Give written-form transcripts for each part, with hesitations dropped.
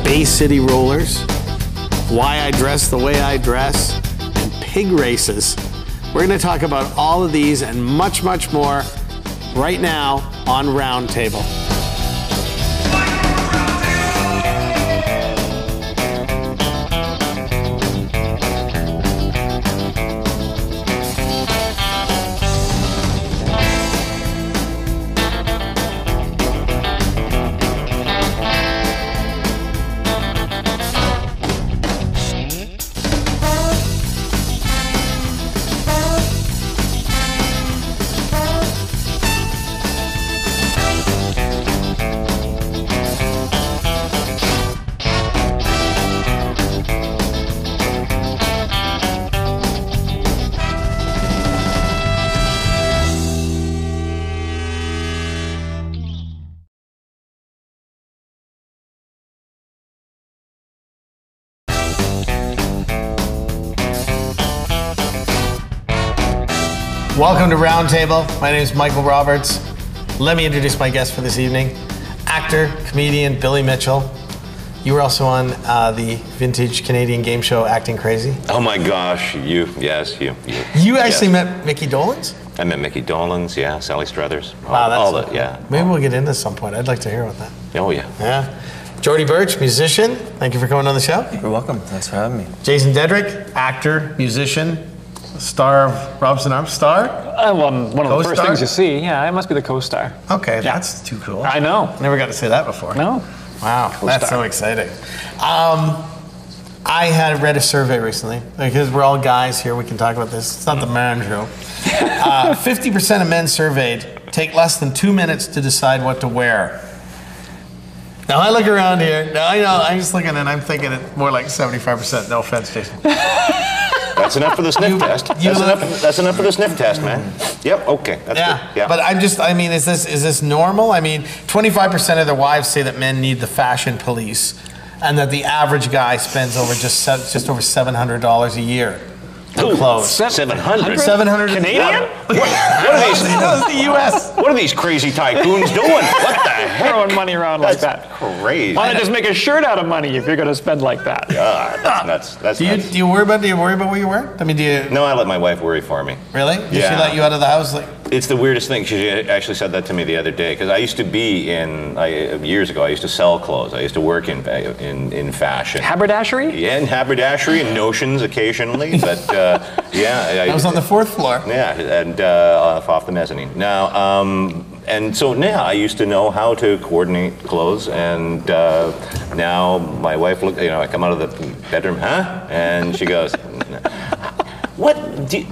Bay City rollers, why I dress the way I dress, and pig races. We're going to talk about all of these and much, much more right now on Roundtable. Welcome to Roundtable. My name is Michael Roberts. Let me introduce my guest for this evening. Actor, comedian, Billy Mitchell. You were also on the vintage Canadian game show, Acting Crazy. Oh my gosh, you. You actually met Mickey Dolenz? I met Mickey Dolenz, yeah, Sally Struthers. Wow, maybe we'll get into some point. I'd like to hear about that. Oh yeah. Yeah. Jordy Birch, musician. Thank you for coming on the show. You're welcome. Thanks for having me. Jason Dedrick, actor, musician. Star of Roberts and Arms, star? One of the first things you see. Yeah, it must be the co-star. Okay, that's too cool. I know. Never got to say that before. No. Wow, that's so exciting. I had read a survey recently, because we're all guys here, we can talk about this. It's not the man show. 50% of men surveyed take less than 2 minutes to decide what to wear. Now I look around here, now I know, I'm just looking and I'm thinking it more like 75%. No offense, Jason. That's enough for the sniff test. That's enough for the sniff test, man. Yep, okay. That's good. Yeah. But is this normal? I mean, 25% of their wives say that men need the fashion police, and that the average guy spends just over $700 a year on clothes. 700? 700 Canadian? What are these? That was the U.S. What are these crazy tycoons doing? What the heck? Throwing money around like that. Crazy. Why not just make a shirt out of money if you're going to spend like that? God, that's nuts. That's nuts. Do you worry about what you wear? I mean, do you? No, I let my wife worry for me. Really? Did Yeah. she let you out of the house? It's the weirdest thing. She actually said that to me the other day, because I used to be years ago, I used to sell clothes. I used to work in fashion. Haberdashery? Yeah, in haberdashery and notions occasionally, but yeah. I was on the 4th floor. Yeah, and off the mezzanine. Now, and so now I used to know how to coordinate clothes, and now my wife I come out of the bedroom, and she goes, "What?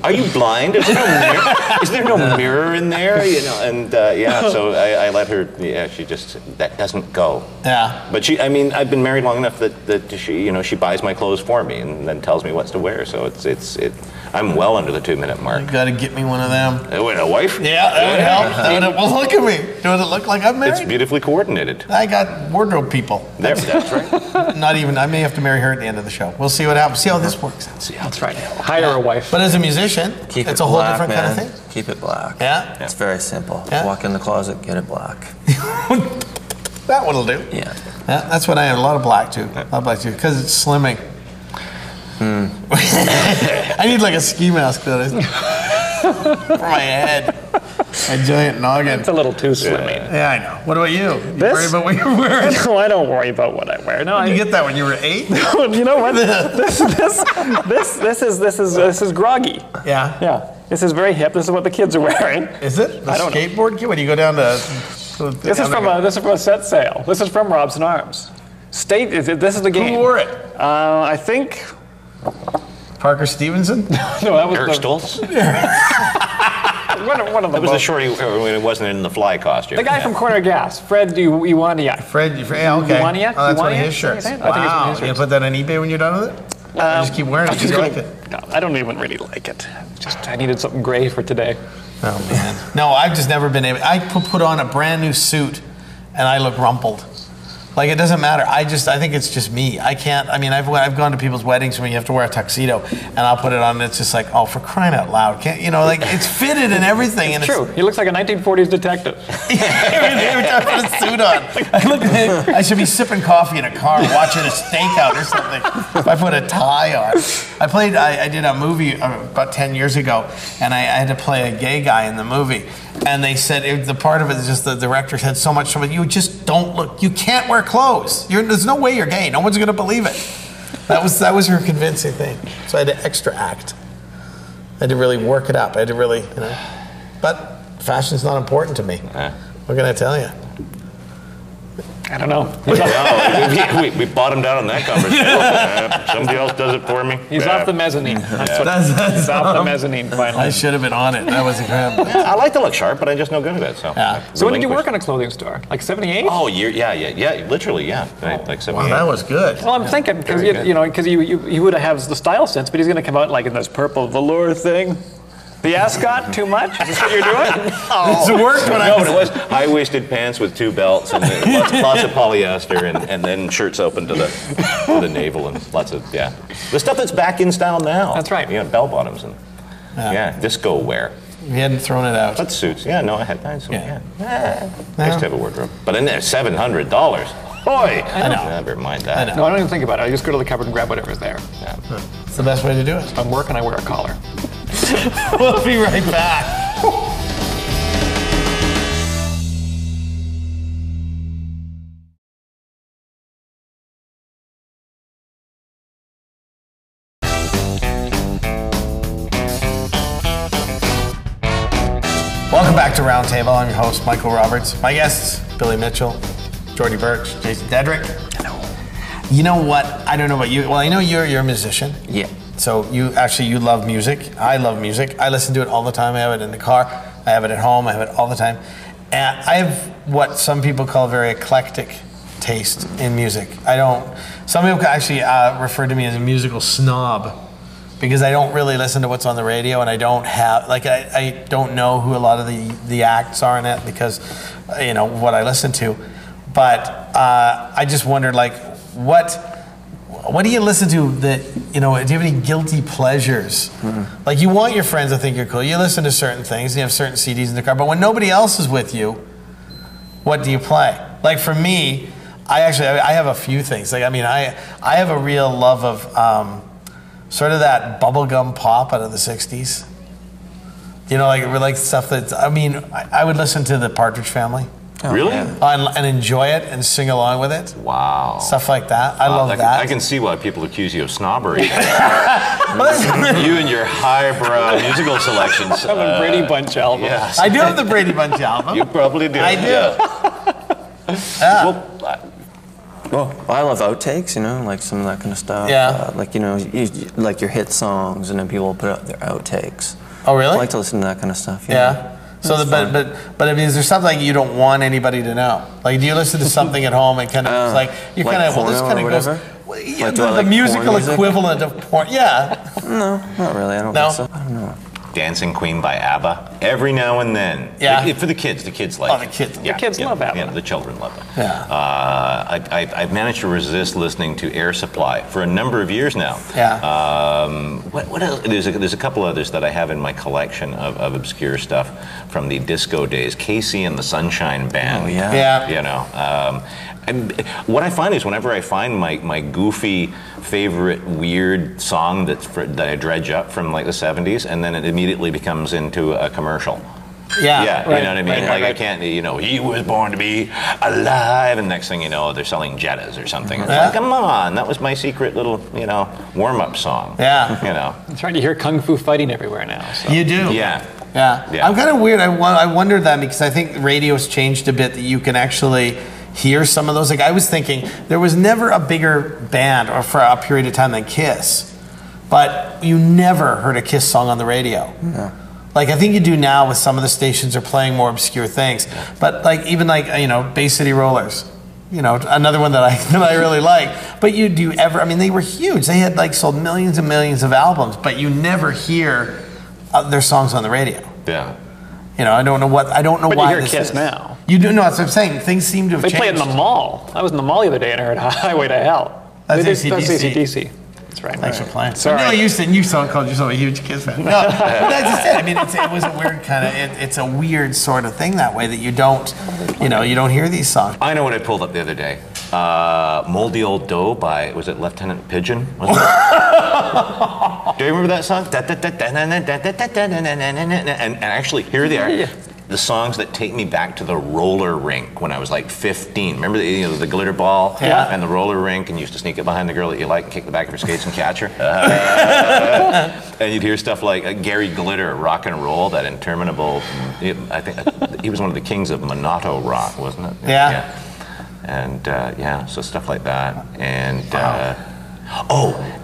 Are you blind? Is there no mirror? Is there no mirror in there?" And so I let her. Yeah, she just that doesn't go. Yeah. But I've been married long enough that she buys my clothes for me and then tells me what to wear. So I'm well under the 2-minute mark. You gotta get me one of them. A wife? Yeah, that would help. Well, look at me. Does it look like I'm married? It's beautifully coordinated. I got wardrobe people. That's right. Not even. I may have to marry her at the end of the show. We'll see what happens. See how this works out. That's right. Hire a wife. But as a musician, it's a whole different kind of thing. Keep it black. Yeah? It's very simple. Yeah? Walk in the closet, get it black. That one'll do. Yeah. That's what I have. A lot of black too. A lot of black too, because it's slimming. I need like a ski mask for my head. A giant noggin. It's a little too slimming. Yeah, I know. What about you? You worry about what you're wearing? No, I don't worry about what I wear. No, you get that when you were 8? You know what? This is groggy. Yeah. Yeah. This is very hip. This is what the kids are wearing. Is it? The I don't skateboard kid? When you go down to... This is from a set sale. This is from Roberts and Arms. This is the game. Who wore it? I think... Parker Stevenson? No, that was Eric Stoltz? one of them. That was the shorty when it wasn't in the fly costume. The guy from Corner Gas, Fred Iwaniak. Yeah, okay. Iwaniak? Oh, that's one of his shirts. I think Wow. it's one of his You shirts. gonna put that on eBay when you're done with it? Just keep wearing it. You like it. No, I don't even really like it. I needed something gray for today. Oh man. No, I've just never been able. I put on a brand new suit, and I look rumpled. Like, it doesn't matter. I think it's just me. I can't, I mean, I've gone to people's weddings when you have to wear a tuxedo, and I'll put it on, and it's just like, oh, for crying out loud. Can't, you know, like, it's fitted and everything. And True. He looks like a 1940s detective. Every time I put a suit on. I should be sipping coffee in a car watching a stakeout or something if I put a tie on. I did a movie about 10 years ago, and I had to play a gay guy in the movie. And they said, the part of it is just the director said so much, you just don't look, you can't wear clothes. There's no way you're gay. No one's going to believe it. That was her convincing thing. So I had to extra act. I had to really work it up. I had to really, you know. But fashion's not important to me. What can I tell you? I don't know. We bottomed out on that conversation. Somebody else does it for me. He's off the mezzanine. He's off the mezzanine finally. I should have been on it. That was incredible. I like to look sharp, but I'm just no good at it. So, So when did you work in a clothing store? Like 78? Oh, literally, yeah. Like 78. Wow, that was good. Well, I'm thinking because you would have the style sense, but he's going to come out like in this purple velour thing. The ascot too much? Is this what you're doing? It's worked when it was high-waisted pants with 2 belts and lots of polyester and then shirts open to the navel and lots of, the stuff that's back in style now. That's right. You know, bell bottoms and, disco wear. You hadn't thrown it out. But suits. Yeah, no, I had some, Nice to have a wardrobe. But in there, $700. Boy, I know. Never mind that. No, I don't even think about it. I just go to the cupboard and grab whatever's there. Yeah. It's the best way to do it. If I'm working, I wear a collar. We'll be right back. Welcome back to Roundtable. I'm your host, Michael Roberts. My guests, Billy Mitchell, Jordy Birch, Jason Dedrick. Hello. You know what? I don't know about you. Well, I know you're a musician. Yeah. So you love music. I love music. I listen to it all the time. I have it in the car. I have it at home. I have it all the time. And I have what some people call a very eclectic taste in music. Some people actually refer to me as a musical snob because I don't really listen to what's on the radio, and I don't have, I don't know who a lot of the acts are in it because, what I listen to. But I just wondered, what do you listen to that, do you have any guilty pleasures? Mm-hmm. Like, you want your friends to think you're cool. You listen to certain things, you have certain CDs in the car, but when nobody else is with you, what do you play? Like, for me, I have a few things. I have a real love of sort of that bubblegum pop out of the 60s. Like stuff that, I would listen to the Partridge Family. Oh, really? And enjoy it and sing along with it. Wow. Stuff like that. I love that. I can see why people accuse you of snobbery. You and your highbrow musical selections. I have a Brady Bunch album. Yes. I do have the Brady Bunch album. You probably do. I do. Yeah. Well, I love outtakes, like some of that kind of stuff. Yeah. Like your hit songs, and then people put up their outtakes. Oh, really? I like to listen to that kind of stuff. Yeah. So, but is there something you don't want anybody to know? Like, do you listen to something at home and kind of this kind of goes. The musical equivalent of porn. Yeah. No, not really. I don't think so. I don't know. Dancing Queen by ABBA. Every now and then. Yeah. For the kids like it. Oh, the kids. Yeah, the kids love ABBA. Yeah, the children love it. Yeah. I've managed to resist listening to Air Supply for a number of years now. Yeah. What else? There's a couple others that I have in my collection of obscure stuff from the disco days. Casey and the Sunshine Band. Oh, yeah. Yeah. And what I find is whenever I find my goofy favorite weird song that I dredge up from like the 70s, and then it immediately becomes into a commercial. Yeah. Yeah, right, you know what I mean? Right. I can't, he was born to be alive, and next thing you know, they're selling Jettas or something. It's like, come on, that was my secret little, warm-up song. Yeah. I'm trying to hear kung fu fighting everywhere now. So. You do. Yeah. I'm kind of weird. I wondered that because I think radio's changed a bit that you can actually hear some of those. Like, I was thinking there was never a bigger band or for a period of time than Kiss, but you never heard a Kiss song on the radio. Yeah. Like, I think you do now with some of the stations are playing more obscure things, but Bay City Rollers, another one that I really like. But they were huge. They had sold millions and millions of albums, but you never hear their songs on the radio. Yeah. I don't know why. But you hear Kiss now. You do know that's what I'm saying. Things seem to have They changed. play it in the mall. I was in the mall the other day and I heard Highway to Hell. That's That's AC/DC. AC/DC. That's right. Thanks for playing. Sorry. No, you said you called yourself a huge Kiss fan. No, but I just said. I mean, it was a weird kind of. It's a weird sort of thing that way that you don't hear these songs. I know what I pulled up the other day. Moldy Old Dough by, was it Lieutenant Pigeon? Was it? Do you remember that song? And actually, here they are. Yeah. The songs that take me back to the roller rink when I was like 15. Remember the glitter ball and the roller rink, and you used to sneak it behind the girl that you like and kick the back of her skates and catch her? And you'd hear stuff like Gary Glitter, Rock and Roll, that interminable, I think he was one of the kings of Monotto rock, wasn't it? Yeah. And so stuff like that. And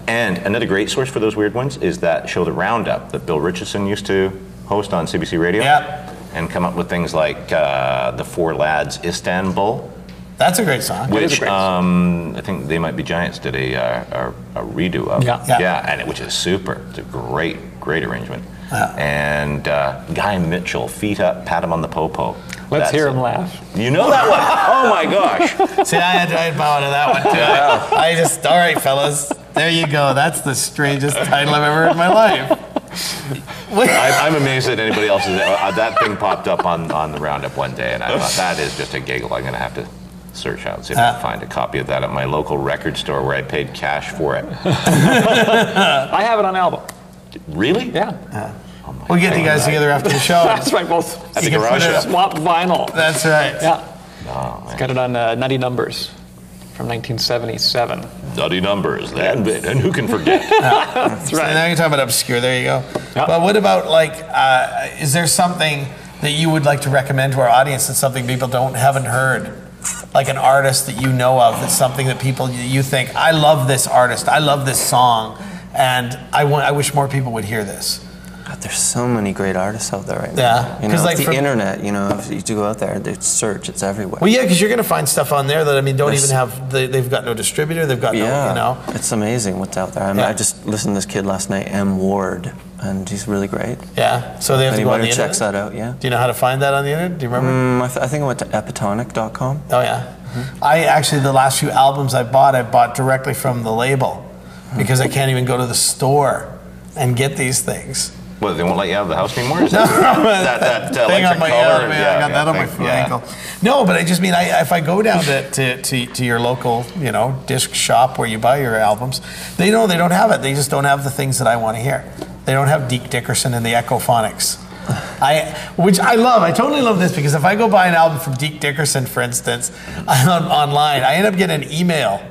and another great source for those weird ones is that show, The Roundup, that Bill Richardson used to host on CBC Radio. Yeah. And come up with things like the Four Lads Istanbul. That's a great song. Which I think They Might Be Giants did a redo of. Yeah. Which is super. It's a great arrangement. Yeah. And Guy Mitchell, Feet Up, Pat Him on the Popo. Let's hear him laugh. You know that one? Oh my gosh. See, I had bow to that one too. I just, all right, fellas, there you go. That's the strangest title I've ever heard in my life. I'm amazed that anybody else is. That thing popped up on the Roundup one day, and I thought that is just a giggle. I'm going to have to search out and see if I can find a copy of that at my local record store where I paid cash for it. I have it on album. Really? Yeah. We'll get you guys together after the show. That's right, both. At the garage sale. Swap vinyl. That's right. Yeah. Oh, man. Got it on Nutty Numbers from 1977. Nutty Numbers, and who can forget? That's right. So now you're talking about obscure. There you go. Yeah. But what about is there something that you would like to recommend to our audience that's something people haven't heard? Like an artist that you know of, that's something that you think, I love this artist, I love this song, and I wish more people would hear this. God, there's so many great artists out there right now. Yeah, you know, like the internet. You know, if you do go out there, they search. It's everywhere. Well, yeah, because you're going to find stuff on there that don't even have. They've got no distributor. They've got no. It's amazing what's out there. I just listened to this kid last night, M. Ward, and he's really great. Yeah, so they have to go on the internet. Checks that out. Yeah. Do you know how to find that on the internet? Do you remember? I think I went to epitonic.com. Oh yeah. I actually, the last few albums I bought directly from the label because I can't even go to the store and get these things. What, they won't let you out of the house anymore? Is that thing on electric my color? I got that on my foot ankle. No, but I just mean, if I go down to your local, disc shop where you buy your albums, they don't have it. They just don't have the things that I want to hear. They don't have Deke Dickerson and the Echophonics. Which I love. I totally love this because if I go buy an album from Deke Dickerson, for instance, online, I end up getting an email.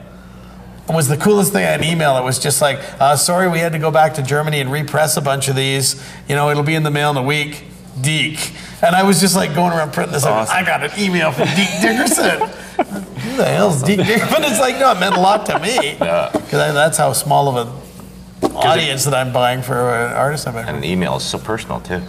It was the coolest thing. I had an email. It was just like, sorry, we had to go back to Germany and repress a bunch of these. It'll be in the mail in a week. Deke. And I was just like going around printing this. Awesome. I got an email from Deke Dickerson. Who the hell's Deke Dickerson? But it's like, no, it meant a lot to me. Because that's how small of an audience that I'm buying for an artist. And an email is so personal, too.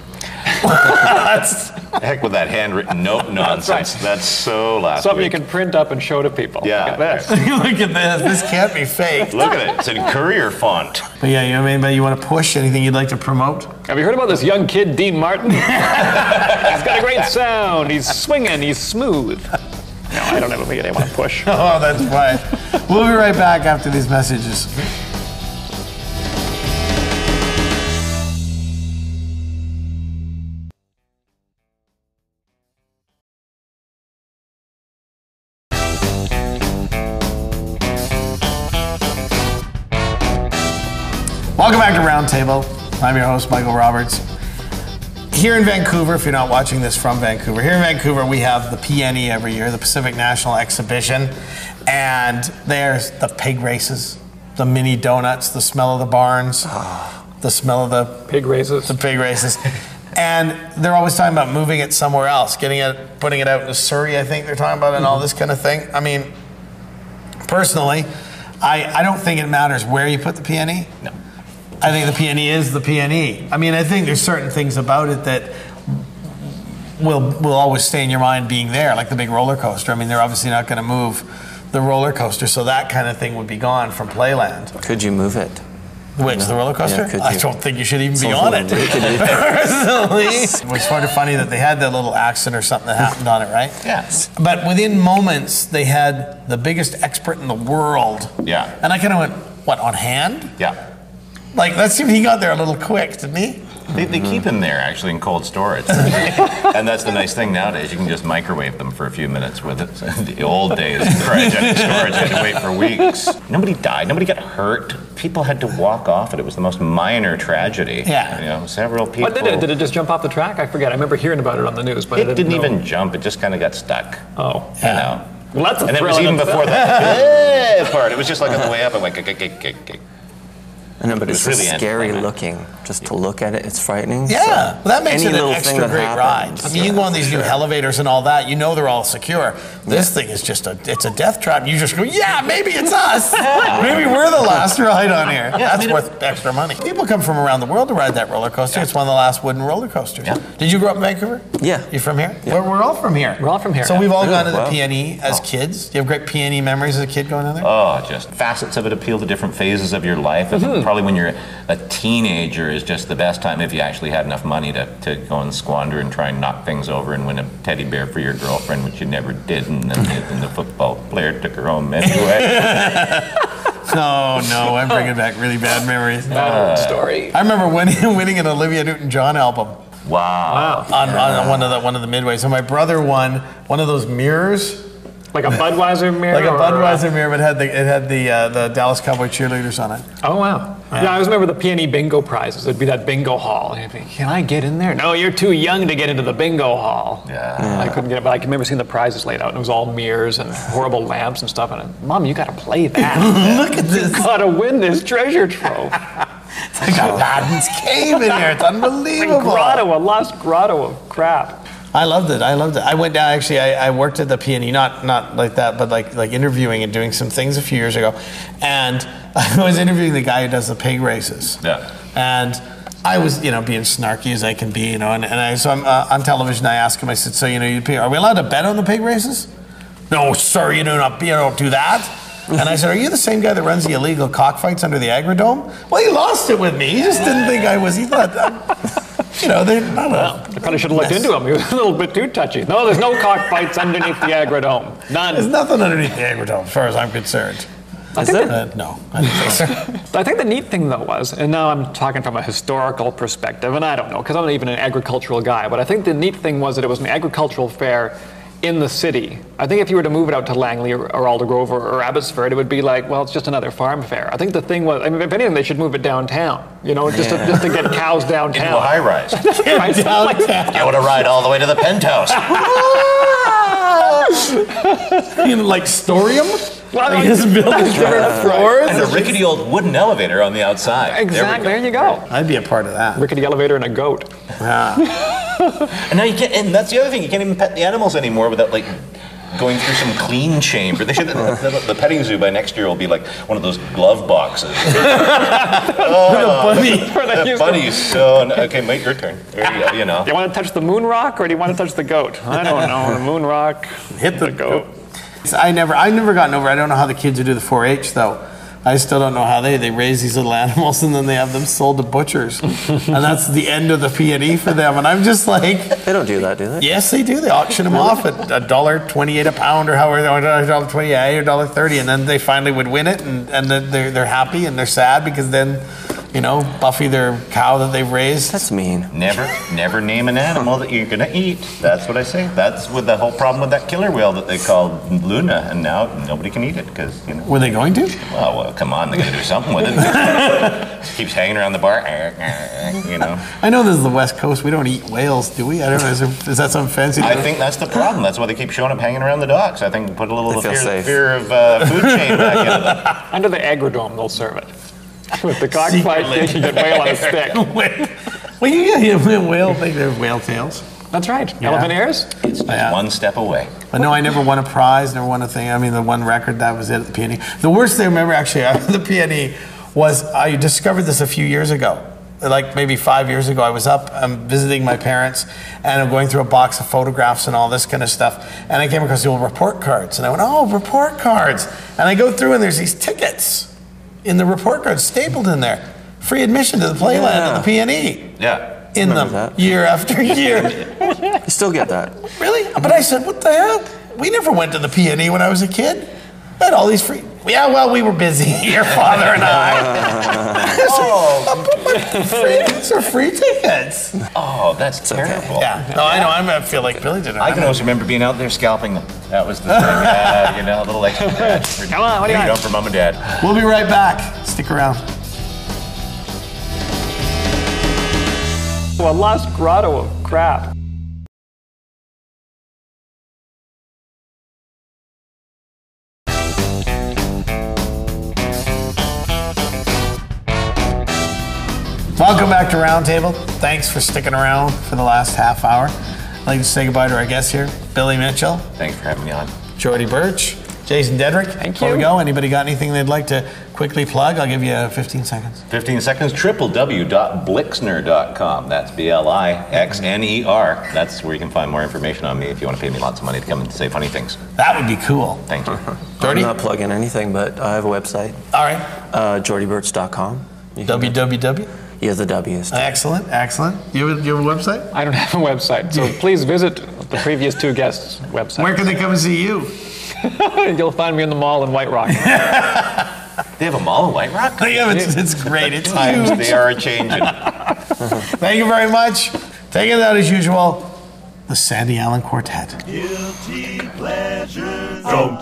Heck with that handwritten note nonsense. That's so last Something week. you can print up and show to people. Yeah. Look at this. Look at this. This can't be fake. Look at it. It's in courier font. But yeah, anybody you want to push? Anything you'd like to promote? Have you heard about this young kid, Dean Martin? He's got a great sound. He's swinging. He's smooth. No, I don't have anything I want to push. Oh, that's fine. We'll be right back after these messages. Welcome back to Roundtable. I'm your host, Michael Roberts. Here in Vancouver, if you're not watching this from Vancouver, here in Vancouver we have the PNE every year, the Pacific National Exhibition, and there's the pig races, the mini donuts, the smell of the barns, the smell of the pig races. The pig races. And they're always talking about moving it somewhere else, putting it out in Surrey, I think they're talking about, and all this kind of thing. I mean, personally, I don't think it matters where you put the PNE. No. I think the PNE is the PNE. I mean, I think there's certain things about it that will always stay in your mind being there, like the big roller coaster. I mean, they're obviously not going to move the roller coaster, so that kind of thing would be gone from Playland. Could you move it? Which, the roller coaster? Yeah, I don't think you should even be on it. Personally. It was sort of funny that they had that little accident or something that happened on it, right? Yes. But within moments, they had the biggest expert in the world. Yeah. And I kind of went, what, on hand? Yeah. Like, let's see if he got there a little quick, didn't he? They keep them there actually in cold storage, and that's the nice thing nowadays. You can just microwave them for a few minutes with it. The old days, cryogenic storage, you had to wait for weeks. Nobody died. Nobody got hurt. People had to walk off it. It was the most minor tragedy. Yeah. You know, several people. What did it? Did it just jump off the track? I forget. I remember hearing about it on the news, but It I didn't know. even jump. It just kind of got stuck. Oh. You know. Well, that's a And it was thrill in even itself. before that part. It was just like on the way up. It went. I know, but it's really scary anticlimactic. looking. Just to look at it, it's frightening. Yeah, So well, that makes any it an little thing extra that great ride. happens, I mean, you can go on these new sure. elevators and all that. You know they're all secure. This thing is just it's a death trap. You just go, yeah, maybe it's us. Maybe we're the last ride on here. That's worth extra money. People come from around the world to ride that roller coaster. It's one of the last wooden roller coasters. Yeah. Did you grow up in Vancouver? Yeah. You from here? Yeah. We're all from here. We're all from here. So we've all gone to the wow. PNE as kids. Do you have great PNE memories as a kid going in there? Oh, just facets of it appeal to different phases of your life. I think probably when you're a teenager is just the best time if you actually had enough money to go and squander and try and knock things over and win a teddy bear for your girlfriend, which you never did, and then the football player took her home anyway. No, I'm bringing back really bad memories. That old story. I remember winning an Olivia Newton-John album. Wow. On one of the midways. So my brother won one of those mirrors, Like a Budweiser mirror? like a or, Budweiser mirror, but it had the Dallas Cowboy cheerleaders on it. Oh, wow. Yeah, I always remember the PNE bingo prizes. It'd be that bingo hall. And you'd think, can I get in there? No, you're too young to get into the bingo hall. Yeah. I couldn't get it, but I can remember seeing the prizes laid out, and it was all mirrors and horrible lamps and stuff. And Mom, you got to play that. Look at this. You got to win this treasure trove. It's like Aladdin's cave in here. It's A unbelievable. grotto, a lost grotto of crap. I loved it. I went down, actually, I worked at the PNE, not like that, but like interviewing and doing some things a few years ago. And I was interviewing the guy who does the pig races. Yeah. And I was, being snarky as I can be, so I'm on television. I asked him, I said, so, are we allowed to bet on the pig races? No, sir, you don't do that. And I said, are you the same guy that runs the illegal cockfights under the Agrodome? Well, he lost it with me. He just didn't think I was. He thought, they're not I probably should have looked into him. He was a little bit too touchy. No, there's no cockfights underneath the Agrodome. There's None. nothing underneath the Agrodome, as far as I'm concerned. I think, No, I don't think so. I think the neat thing, though, was, and now I'm talking from a historical perspective, and I don't know, because I'm not even an agricultural guy, but I think the neat thing was that it was an agricultural fair in the city. I think if you were to move it out to Langley or Aldergrove or Abbotsford, it would be like, well, it's just another farm fair. I think the thing was, if anything, they should move it downtown, just to get cows downtown. Into a high rise. Right, something like that. You want to ride all the way to the penthouse. Like Storium? Well, Like his building different floors? And a rickety old wooden elevator on the outside. Exactly, there you go. I'd be a part of that. Rickety elevator and a goat. And now you can't, and that's the other thing, you can't even pet the animals anymore without going through some clean chamber. They should, the petting zoo by next year will be like one of those glove boxes. The bunny's so, okay, mate, your turn. There you go, Do you want to touch the moon rock or do you want to touch the goat? I don't know. The moon rock. Hit the goat. I never gotten over. I don't know how the kids who do the 4-H though. I still don't know how they raise these little animals and then they have them sold to butchers, and that's the end of the PNE for them. And I'm just like, They don't do that, do they? yes, they do. They auction them off at $1.28 a pound or however, $1.28 or $1.30, and then they finally would win it, and then they're happy and they're sad because then, Buffy, their cow that they've raised. That's mean. Never name an animal that you're gonna eat. That's what I say. That's with the whole problem with that killer whale that they called Luna, and now nobody can eat it because Were they going to? well, come on, they gotta do something with it. Keeps hanging around the bar, I know this is the West Coast. We don't eat whales, do we? I don't know. Is that some fancy? I think that's the problem. That's why they keep showing up hanging around the docks. I think put a little They feel safe. fear of food chain back into them. Under the Agrodome, they'll serve it. With the cockfight, you can get whale on a stick. Well, you get whale. They have whale tails. That's right. Elephant ears? It's just one step away. But no, I never won a prize, never won a thing. I mean, the one record, that was it at the PNE. The worst thing I remember actually out of the PNE was I discovered this a few years ago. Like maybe 5 years ago, I was up, I'm visiting my parents, and I'm going through a box of photographs and all this kind of stuff. And I came across the old report cards. And I went, oh, report cards. And I go through and there's these tickets in the report cards stapled in there. free admission to the Playland and the PNE Yeah. in them that. year after year. You still get that. Really? But I said, what the hell? We never went to the PNE when I was a kid. I had all these free. Yeah, well, we were busy, your father and I. These are free tickets. Oh, that's terrible. Yeah. No, I know. I feel like Billy did it. I can always remember being out there scalping them. That was the thing. You know, a little extra cash for, Come on, what do you got? for mom and dad. We'll be right back. Stick around. A lost grotto of crap. Welcome back to Roundtable. Thanks for sticking around for the last half hour. I'd like to say goodbye to our guests here, Billy Mitchell, Thanks for having me on. Jordy Birch, Jason Dedrick. Thank Before we you. go, anybody got anything they'd like to quickly plug? I'll give you 15 seconds. 15 seconds, www.blixner.com. That's BLIXNER. That's where you can find more information on me if you want to pay me lots of money to come and say funny things. That would be cool. Thank you. Jordy? I'm not plugging anything, but I have a website, All right. jordybirch.com. You can- www. Yeah, the W is. Excellent, excellent. You have a website? I don't have a website, so please visit the previous two guests' websites. Where can they come and see you? You'll find me in the mall in White Rock. They have a mall in White Rock? Yeah, it's great. It's Times huge. they are a-changing. Thank you very much. Taking it out as usual, the Sandy Allen Quartet. Guilty pleasures. Don't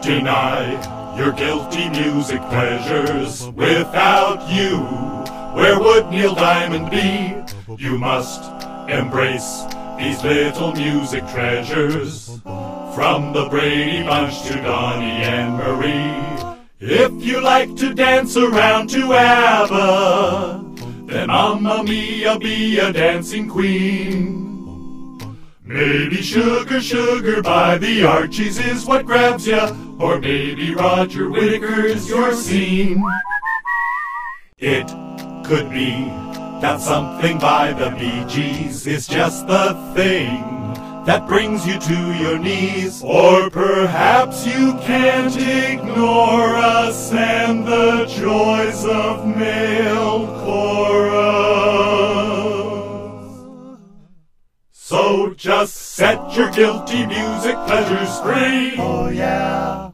deny your guilty music pleasures. Without you, where would Neil Diamond be? You must embrace these little music treasures. From the Brady Bunch to Donnie and Marie. If you like to dance around to ABBA, then Mamma Mia be a dancing queen. Maybe Sugar Sugar by the Archies is what grabs ya, or maybe Roger Whittaker's your scene. It could be that something by the Bee Gees is just the thing that brings you to your knees. Or perhaps you can't ignore us and the joys of male chorus. So just set your guilty music pleasures free. Oh yeah.